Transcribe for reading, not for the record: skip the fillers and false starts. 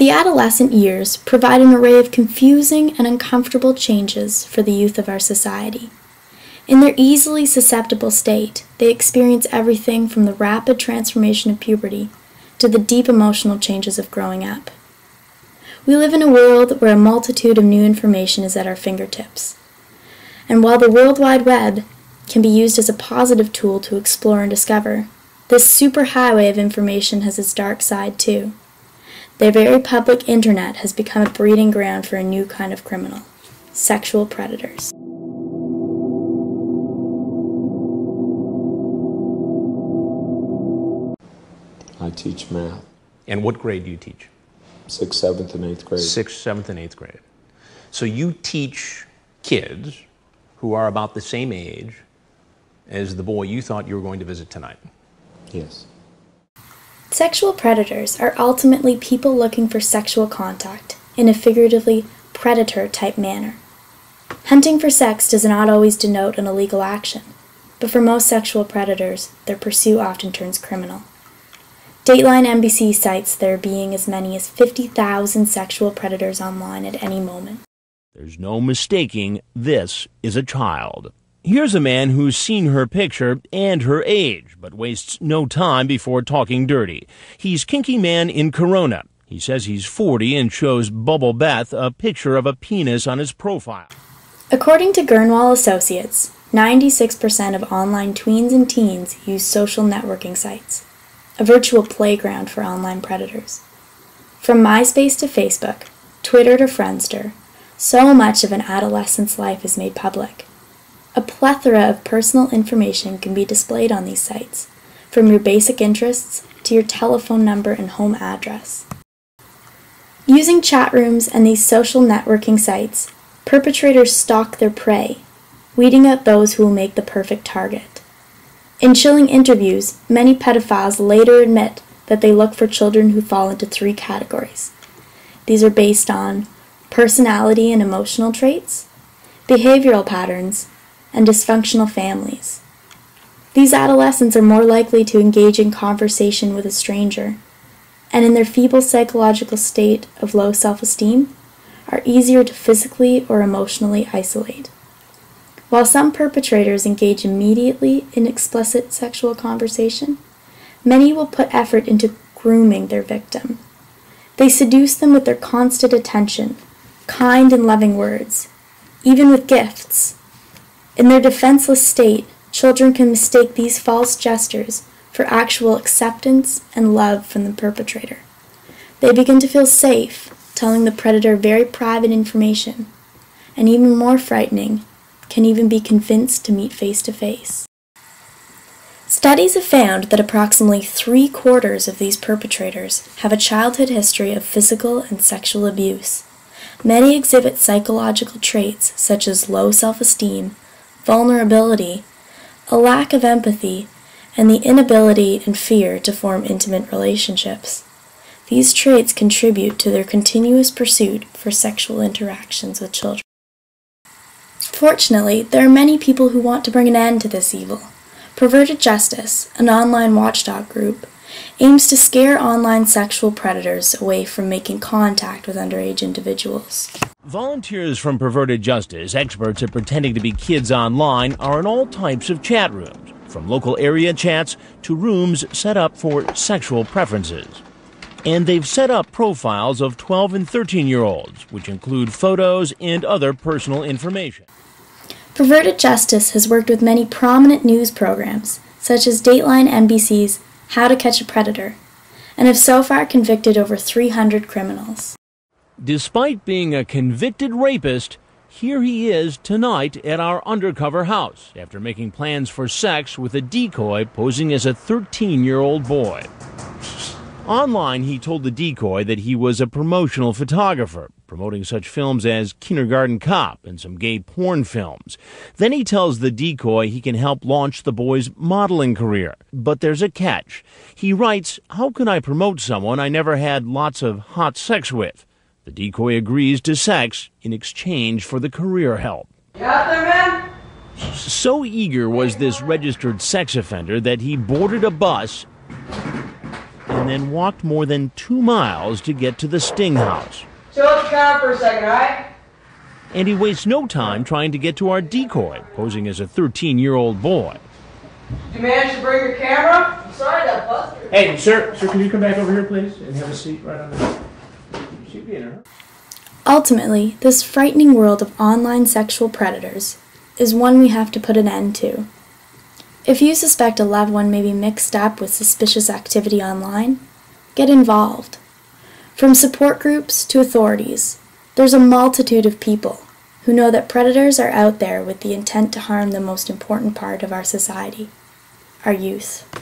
the adolescent years provide an array of confusing and uncomfortable changes for the youth of our society. In their easily susceptible state, they experience everything from the rapid transformation of puberty to the deep emotional changes of growing up. We live in a world where a multitude of new information is at our fingertips. And while the World Wide Web can be used as a positive tool to explore and discover, this superhighway of information has its dark side too. The very public internet has become a breeding ground for a new kind of criminal: sexual predators. I teach math. And what grade do you teach? 6th, 7th, and 8th grade. 6th, 7th, and 8th grade. So you teach kids who are about the same age as the boy you thought you were going to visit tonight. Yes. Sexual predators are ultimately people looking for sexual contact in a figuratively predator-type manner. Hunting for sex does not always denote an illegal action, but for most sexual predators, their pursuit often turns criminal. Dateline NBC cites there being as many as 50,000 sexual predators online at any moment. There's no mistaking this is a child. Here's a man who's seen her picture and her age, but wastes no time before talking dirty. He's Kinky Man in Corona. He says he's 40 and shows Bubble Beth a picture of a penis on his profile. According to Gurnwall Associates, 96% of online tweens and teens use social networking sites, a virtual playground for online predators. From MySpace to Facebook, Twitter to Friendster, so much of an adolescent's life is made public. A plethora of personal information can be displayed on these sites, from your basic interests to your telephone number and home address. Using chat rooms and these social networking sites, perpetrators stalk their prey, weeding out those who will make the perfect target. In chilling interviews, many pedophiles later admit that they look for children who fall into 3 categories. These are based on personality and emotional traits, behavioral patterns, and dysfunctional families. These adolescents are more likely to engage in conversation with a stranger, and in their feeble psychological state of low self-esteem, are easier to physically or emotionally isolate. While some perpetrators engage immediately in explicit sexual conversation, many will put effort into grooming their victim. They seduce them with their constant attention, kind and loving words, even with gifts. In their defenseless state, children can mistake these false gestures for actual acceptance and love from the perpetrator. They begin to feel safe, telling the predator very private information, and even more frightening, can even be convinced to meet face to face. Studies have found that approximately 3/4 of these perpetrators have a childhood history of physical and sexual abuse. Many exhibit psychological traits such as low self-esteem, vulnerability, a lack of empathy, and the inability and fear to form intimate relationships. These traits contribute to their continuous pursuit for sexual interactions with children. Fortunately, there are many people who want to bring an end to this evil. Perverted Justice, an online watchdog group, aims to scare online sexual predators away from making contact with underage individuals. Volunteers from Perverted Justice, experts at pretending to be kids online, are in all types of chat rooms, from local area chats to rooms set up for sexual preferences. And they've set up profiles of 12 and 13-year-olds, which include photos and other personal information. Perverted Justice has worked with many prominent news programs, such as Dateline NBC's How to Catch a Predator, and have so far convicted over 300 criminals. Despite being a convicted rapist, here he is tonight at our undercover house after making plans for sex with a decoy posing as a 13-year-old boy. Online, he told the decoy that he was a promotional photographer, promoting such films as Kindergarten Cop and some gay porn films. Then he tells the decoy he can help launch the boy's modeling career. But there's a catch. He writes, "How can I promote someone I never had lots of hot sex with?" The decoy agrees to sex in exchange for the career help. You out there, man? So eager was this registered sex offender that he boarded a bus and then walked more than 2 miles to get to the sting house. Chill at the counter for a second, all right? And he wastes no time trying to get to our decoy, posing as a 13-year-old boy. Did you manage to bring your camera? I'm sorry that busted. Hey, sir, can you come back over here, please, and have a seat right on the... She'd be in her. Ultimately, this frightening world of online sexual predators is one we have to put an end to. If you suspect a loved one may be mixed up with suspicious activity online, get involved. From support groups to authorities, there's a multitude of people who know that predators are out there with the intent to harm the most important part of our society, our youth.